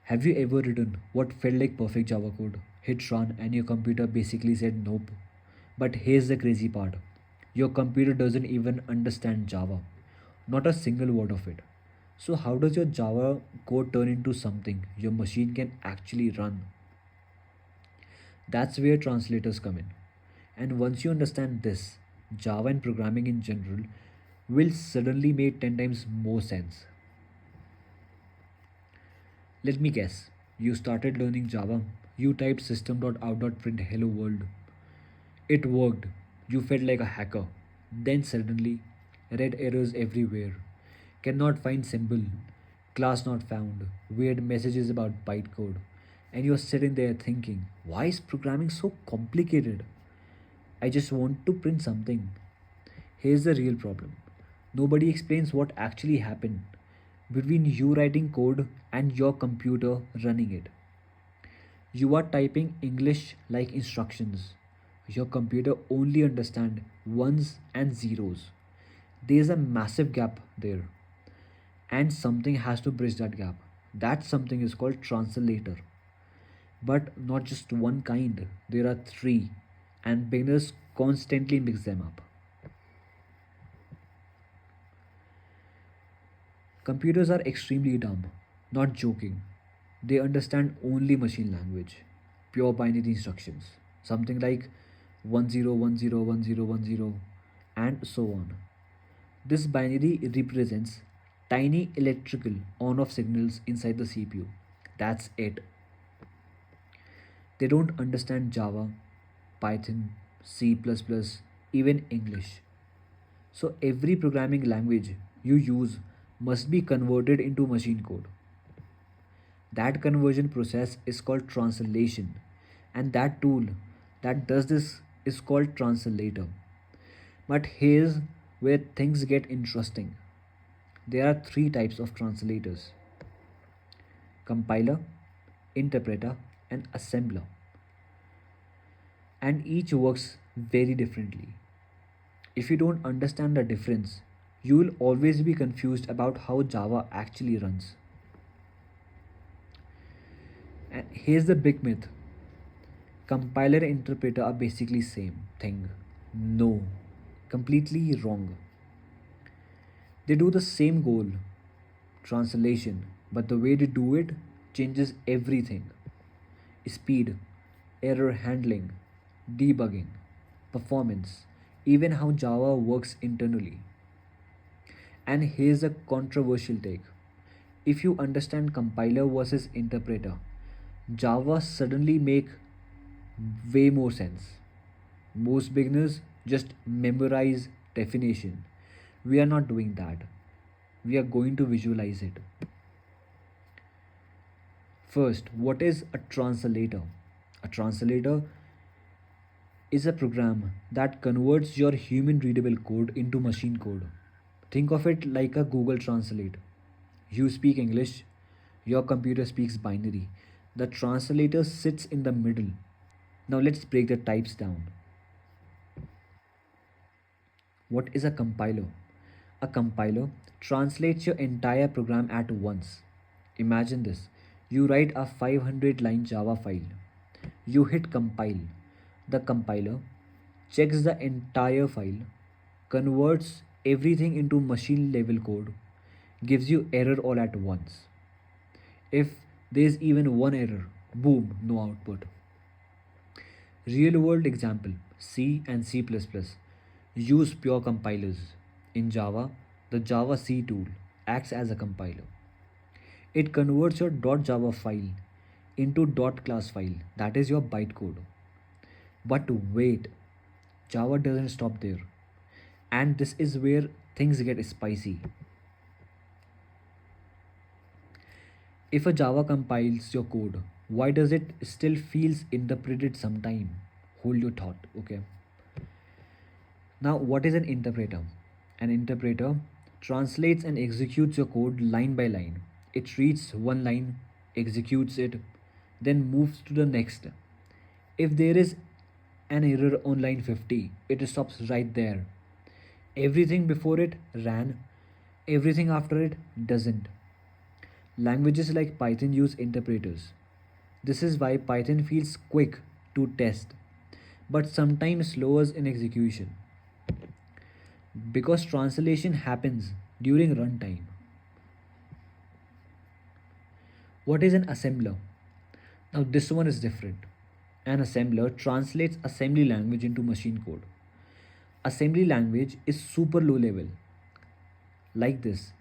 Have you ever written what felt like perfect Java code, hit run, and your computer basically said nope? But here's the crazy part, your computer doesn't even understand Java, not a single word of it. So, how does your Java code turn into something your machine can actually run? That's where translators come in. And once you understand this, Java and programming in general will suddenly make 10 times more sense. Let me guess. You started learning Java. You typed system.out.print hello world. It worked. You felt like a hacker. Then suddenly, red errors everywhere. Cannot find symbol. Class not found. Weird messages about bytecode. And you're sitting there thinking, why is programming so complicated? I just want to print something. Here's the real problem. Nobody explains what actually happened between you writing code and your computer running it. You are typing English like instructions. Your computer only understands ones and zeros. There's a massive gap there, and something has to bridge that gap. That something is called translator. But not just one kind, there are three, and beginners constantly mix them up. Computers are extremely dumb, not joking. They understand only machine language, pure binary instructions, something like 10101010 and so on. This binary represents tiny electrical on off signals inside the CPU. That's it. They don't understand Java, Python, C, even English. So every programming language you use must be converted into machine code. That conversion process is called translation, and that tool that does this is called translator. But here's where things get interesting. There are three types of translators: compiler, interpreter, and assembler, and each works very differently. If you don't understand the difference, you will always be confused about how Java actually runs. And here's the big myth, compiler and interpreter are basically same thing. No, completely wrong. They do the same goal, translation, but the way they do it changes everything. Speed, error handling, debugging, performance, even how Java works internally. And here's a controversial take. If you understand compiler versus interpreter, Java suddenly make way more sense. Most beginners just memorize definition. We are not doing that. We are going to visualize it. First, what is a translator? A translator is a program that converts your human readable code into machine code. Think of it like a Google Translate. You speak English, your computer speaks binary. The translator sits in the middle. Now let's break the types down. What is a compiler? A compiler translates your entire program at once. Imagine this, you write a 500 line Java file. You hit compile. The compiler checks the entire file, converts everything into machine level code, gives you error all at once. If there's even one error, boom, no output. Real world example, C and C++ use pure compilers. In Java, the Java C tool acts as a compiler. It converts your .java file into .class file, that is your bytecode. But wait, Java doesn't stop there. And this is where things get spicy. If a Java compiles your code, why does it still feels interpreted sometime? Hold your thought, okay? Now, what is an interpreter? An interpreter translates and executes your code line by line. It reads one line, executes it, then moves to the next. If there is an error on line 50, it stops right there. Everything before it ran, everything after it doesn't. Languages like Python use interpreters. This is why Python feels quick to test, but sometimes slower in execution because translation happens during runtime. What is an assembler? Now, this one is different. An assembler translates assembly language into machine code. Assembly language is super low level, like this: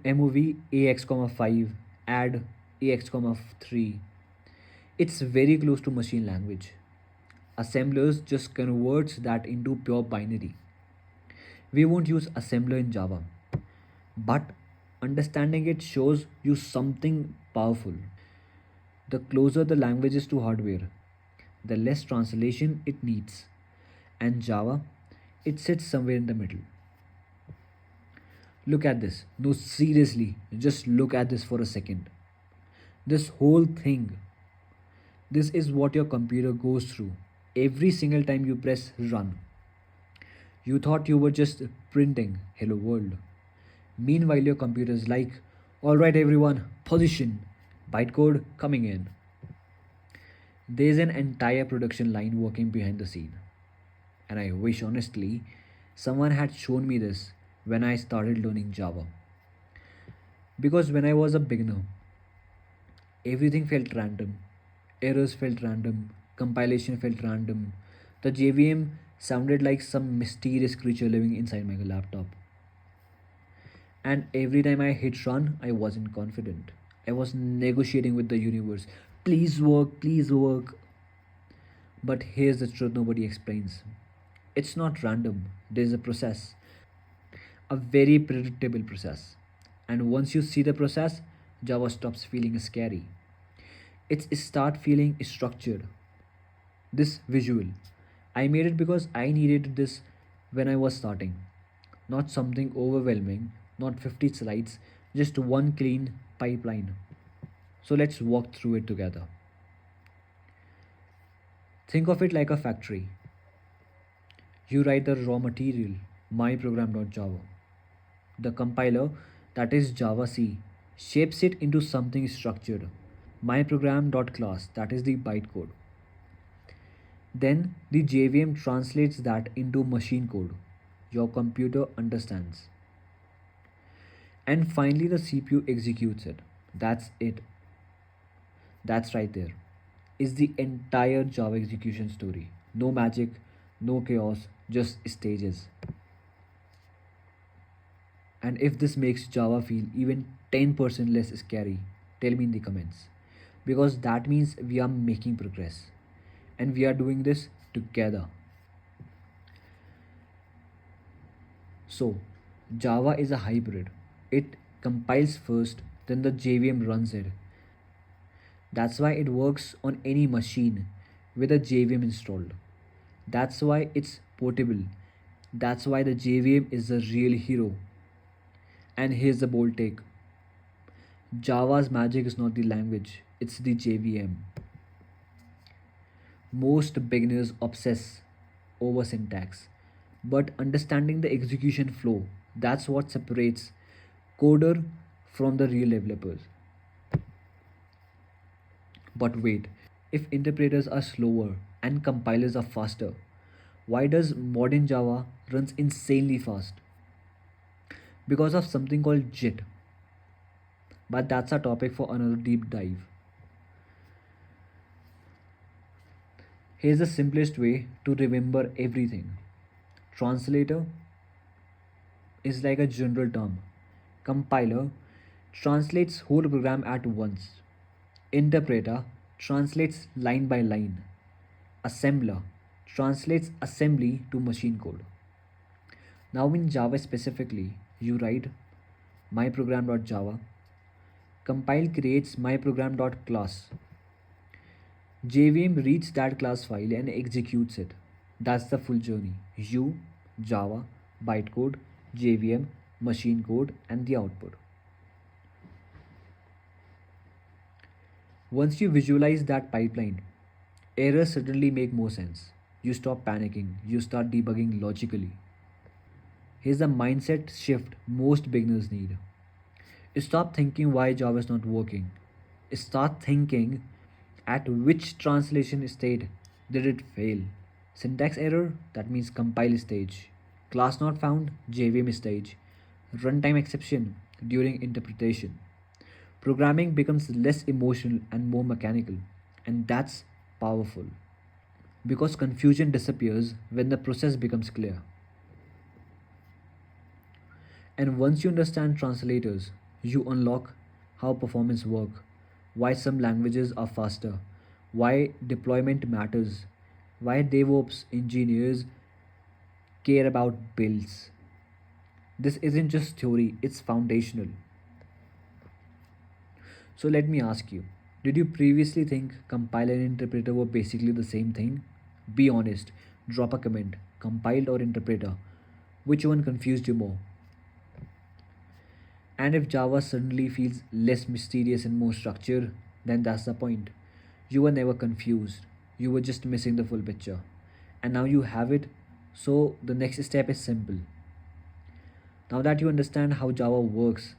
mov ax, 5, add ax, 3. It's very close to machine language. Assemblers just converts that into pure binary. We won't use assembler in Java, but understanding it shows you something powerful. The closer the language is to hardware, the less translation it needs. And Java, it sits somewhere in the middle. Look at this. No, seriously, just look at this for a second. This whole thing, this is what your computer goes through every single time you press run. You thought you were just printing hello world. Meanwhile, your computer is like, alright everyone, position, bytecode coming in. There's an entire production line working behind the scene. And I wish honestly someone had shown me this when I started learning Java. Because when I was a beginner, everything felt random. Errors felt random, compilation felt random. The JVM sounded like some mysterious creature living inside my laptop. And every time I hit run, I wasn't confident. I was negotiating with the universe. Please work, please work. But here's the truth nobody explains: it's not random, there's a process, a very predictable process. And once you see the process, Java stops feeling scary. It start feeling structured. This visual, I made it because I needed this when I was starting. Not something overwhelming, not 50 slides, just one clean pipeline. So let's walk through it together. Think of it like a factory. You write the raw material, myprogram.java. The compiler, that is Java C, shapes it into something structured, myprogram.class, that is the bytecode. Then the JVM translates that into machine code your computer understands. And finally, the CPU executes it. That's it. That's right there. Is the entire Java execution story. No magic, no chaos, just stages. And if this makes Java feel even 10% less scary, tell me in the comments. Because that means we are making progress. And we are doing this together. So, Java is a hybrid. It compiles first, then the JVM runs it. That's why it works on any machine with a JVM installed. That's why it's portable. That's why the JVM is the real hero. And here's the bold take: Java's magic is not the language, it's the JVM. Most beginners obsess over syntax, but understanding the execution flow, that's what separates coder from the real developers. But wait, if interpreters are slower and compilers are faster, why does modern Java runs insanely fast? Because of something called JIT. But that's a topic for another deep dive. Here's the simplest way to remember everything. Translator is like a general term. Compiler translates whole program at once. Interpreter translates line by line. Assembler translates assembly to machine code. Now in Java specifically, you write myprogram.java. Compile creates myprogram.class. JVM reads that class file and executes it. That's the full journey. You, Java, bytecode, JVM, machine code, and the output. Once you visualize that pipeline, errors suddenly make more sense. You stop panicking, you start debugging logically. Here's the mindset shift most beginners need. Stop thinking why Java is not working. Start thinking at which translation state did it fail. Syntax error, that means compile stage. Class not found, JVM stage. Runtime exception during interpretation. Programming becomes less emotional and more mechanical, and that's powerful because confusion disappears when the process becomes clear. And once you understand translators, you unlock how performance work, why some languages are faster, why deployment matters, why DevOps engineers care about builds. This isn't just theory, it's foundational. So let me ask you, did you previously think compiler and interpreter were basically the same thing? Be honest, drop a comment, compiled or interpreter. Which one confused you more? And if Java suddenly feels less mysterious and more structured, then that's the point. You were never confused, you were just missing the full picture. And now you have it, so the next step is simple. Now that you understand how Java works,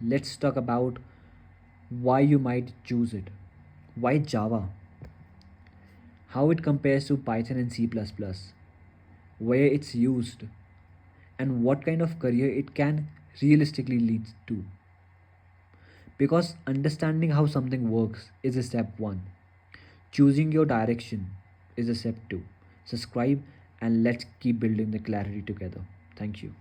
let's talk about why you might choose it. Why Java? How it compares to Python and C++, where it's used, and what kind of career it can realistically lead to. Because understanding how something works is a step 1. Choosing your direction is a step 2. Subscribe and let's keep building the clarity together. Thank you.